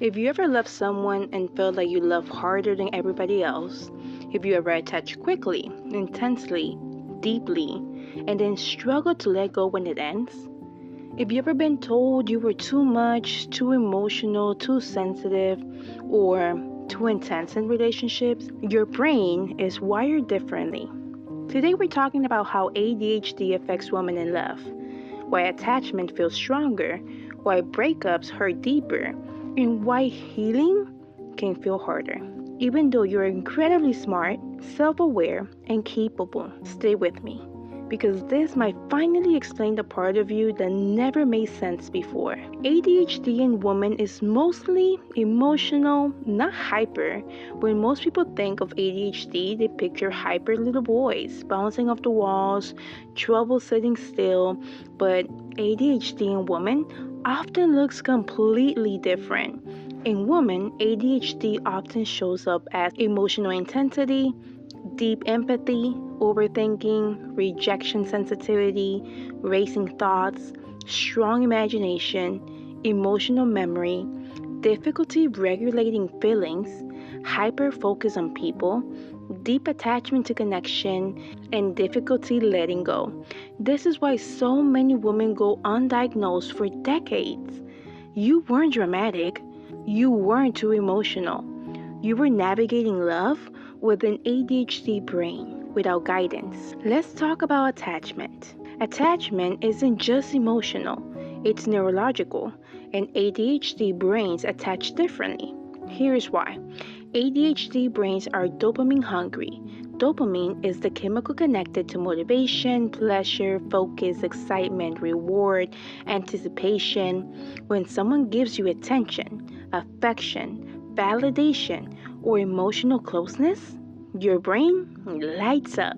If you ever loved someone and felt like you love harder than everybody else, if you ever attach quickly, intensely, deeply, and then struggle to let go when it ends, if you ever been told you were too much, too emotional, too sensitive, or too intense in relationships, your brain is wired differently. Today we're talking about how ADHD affects women in love, why attachment feels stronger, why breakups hurt deeper, and why healing can feel harder. Even though you're incredibly smart, self aware, and capable, stay with me. Because this might finally explain the part of you that never made sense before. ADHD in women is mostly emotional, not hyper. When most people think of ADHD, they picture hyper little boys bouncing off the walls, trouble sitting still, but ADHD in women often looks completely different. In women, ADHD often shows up as emotional intensity, deep empathy, overthinking, rejection sensitivity, racing thoughts, strong imagination, emotional memory, difficulty regulating feelings, hyper focus on people, deep attachment to connection, and difficulty letting go. This is why so many women go undiagnosed for decades. You weren't dramatic, you weren't too emotional. You were navigating love with an ADHD brain without guidance. Let's talk about attachment. Attachment isn't just emotional, it's neurological, and ADHD brains attach differently. Here's why. ADHD brains are dopamine hungry. Dopamine is the chemical connected to motivation, pleasure, focus, excitement, reward, anticipation. When someone gives you attention, affection, validation, or emotional closeness, your brain lights up.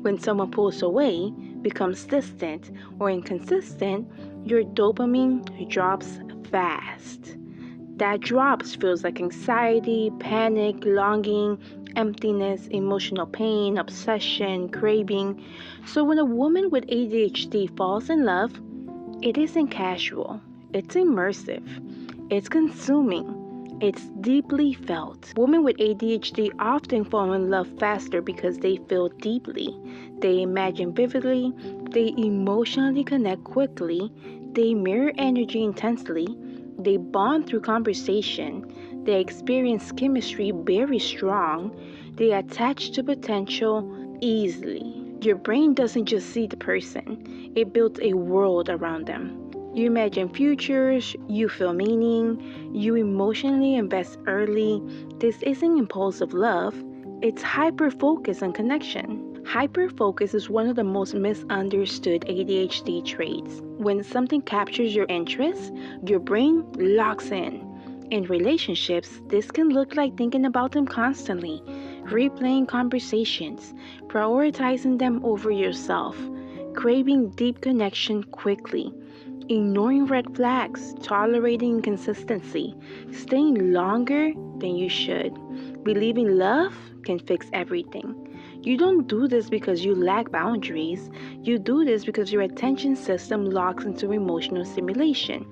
When someone pulls away, becomes distant, or inconsistent, your dopamine drops fast. That drops feels like anxiety, panic, longing, emptiness, emotional pain, obsession, craving. So when a woman with ADHD falls in love, it isn't casual, it's immersive, it's consuming, it's deeply felt. Women with ADHD often fall in love faster because they feel deeply, they imagine vividly, they emotionally connect quickly, they mirror energy intensely, they bond through conversation, they experience chemistry very strong, they attach to potential easily. Your brain doesn't just see the person, it builds a world around them. You imagine futures, you feel meaning, you emotionally invest early. This isn't impulsive love, it's hyper focus on connection. Hyper focus is one of the most misunderstood ADHD traits. When something captures your interest, your brain locks in. In relationships, this can look like thinking about them constantly, replaying conversations, prioritizing them over yourself, craving deep connection quickly, ignoring red flags, tolerating inconsistency, staying longer than you should, believing love can fix everything. You don't do this because you lack boundaries. You do this because your attention system locks into emotional stimulation.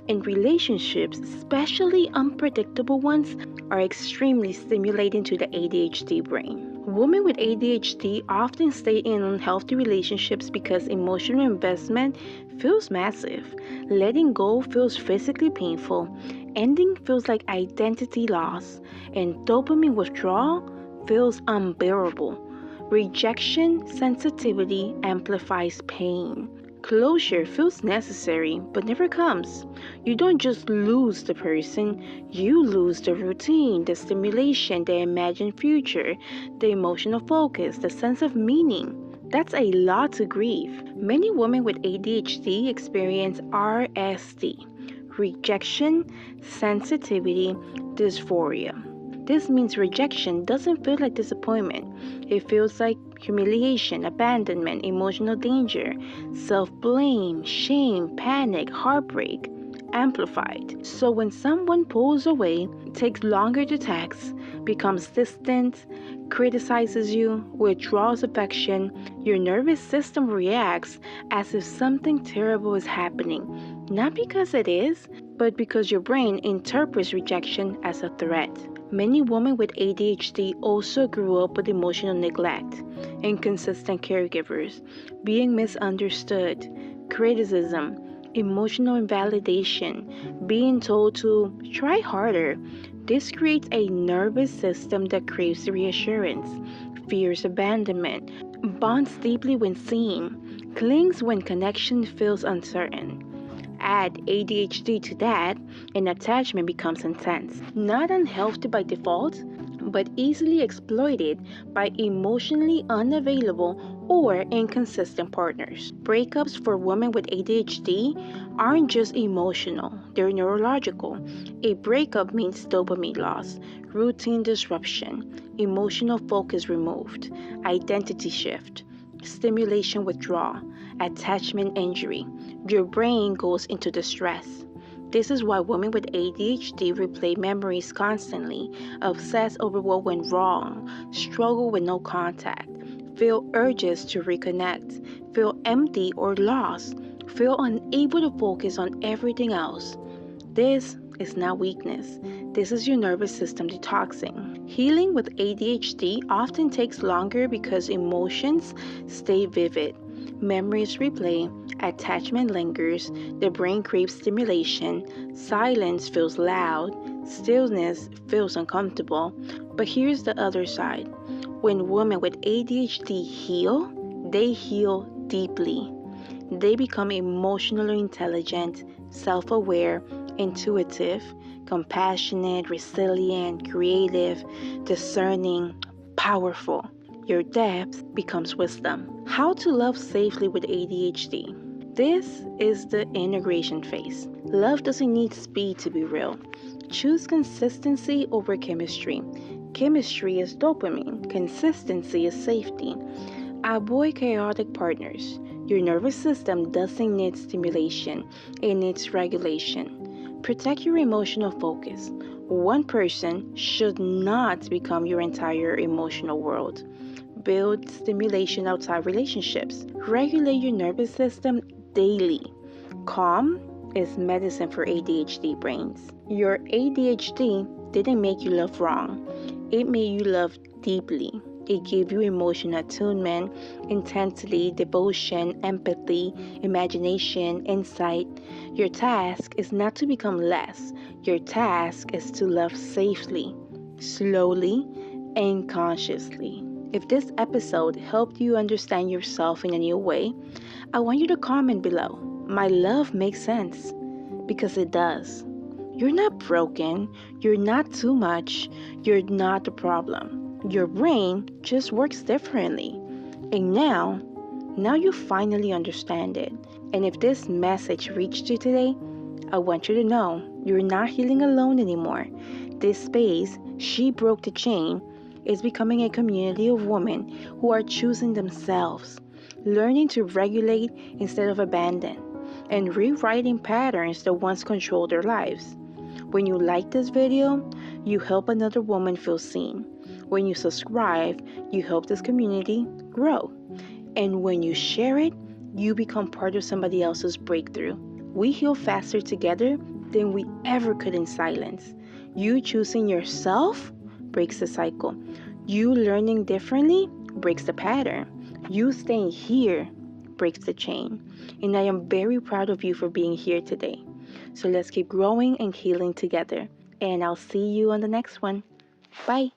And relationships, especially unpredictable ones, are extremely stimulating to the ADHD brain. Women with ADHD often stay in unhealthy relationships because emotional investment feels massive. Letting go feels physically painful. Ending feels like identity loss. And dopamine withdrawal feels unbearable. Rejection sensitivity amplifies pain. Closure feels necessary but never comes. You don't just lose the person, you lose the routine, the stimulation, the imagined future, the emotional focus, the sense of meaning. That's a lot to grieve. Many women with ADHD experience RSD, rejection sensitivity dysphoria. This means rejection doesn't feel like disappointment. It feels like humiliation, abandonment, emotional danger, self-blame, shame, panic, heartbreak, amplified. So when someone pulls away, takes longer to text, becomes distant, criticizes you, withdraws affection, your nervous system reacts as if something terrible is happening. Not because it is, but because your brain interprets rejection as a threat. Many women with ADHD also grew up with emotional neglect, inconsistent caregivers, being misunderstood, criticism, emotional invalidation, being told to try harder. This creates a nervous system that craves reassurance, fears abandonment, bonds deeply when seen, clings when connection feels uncertain. Add ADHD to that, and attachment becomes intense. Not unhealthy by default, but easily exploited by emotionally unavailable or inconsistent partners. Breakups for women with ADHD aren't just emotional, they're neurological. A breakup means dopamine loss, routine disruption, emotional focus removed, identity shift, stimulation withdrawal, attachment injury. Your brain goes into distress. This is why women with ADHD replay memories constantly, obsess over what went wrong, struggle with no contact, feel urges to reconnect, feel empty or lost, feel unable to focus on everything else. This is not weakness. This is your nervous system detoxing. Healing with ADHD often takes longer because emotions stay vivid. Memories replay, attachment lingers, the brain craves stimulation, silence feels loud, stillness feels uncomfortable. But here's the other side. When women with ADHD heal, they heal deeply. They become emotionally intelligent, self aware, intuitive, compassionate, resilient, creative, discerning, powerful. Your depth becomes wisdom. How to love safely with ADHD. This is the integration phase. Love doesn't need speed to be real. Choose consistency over chemistry. Chemistry is dopamine, consistency is safety. Avoid chaotic partners. Your nervous system doesn't need stimulation, it needs regulation. Protect your emotional focus. One person should not become your entire emotional world. Build stimulation outside relationships. Regulate your nervous system daily. Calm is medicine for ADHD brains. Your ADHD didn't make you love wrong, it made you love deeply. It gave you emotional attunement, intensity, devotion, empathy, imagination, insight. Your task is not to become less. Your task is to love safely, slowly, and consciously. If this episode helped you understand yourself in a new way, I want you to comment below. My love makes sense, because it does. You're not broken, you're not too much, you're not the problem. Your brain just works differently. And now you finally understand it. And if this message reached you today, I want you to know you're not healing alone anymore. This space, She Broke the Chain, is becoming a community of women who are choosing themselves, learning to regulate instead of abandon, and rewriting patterns that once controlled their lives. When you like this video, you help another woman feel seen. When you subscribe, you help this community grow. And when you share it, you become part of somebody else's breakthrough. We heal faster together than we ever could in silence. You choosing yourself breaks the cycle. You learning differently breaks the pattern. You staying here breaks the chain. And I am very proud of you for being here today. So let's keep growing and healing together. And I'll see you on the next one. Bye.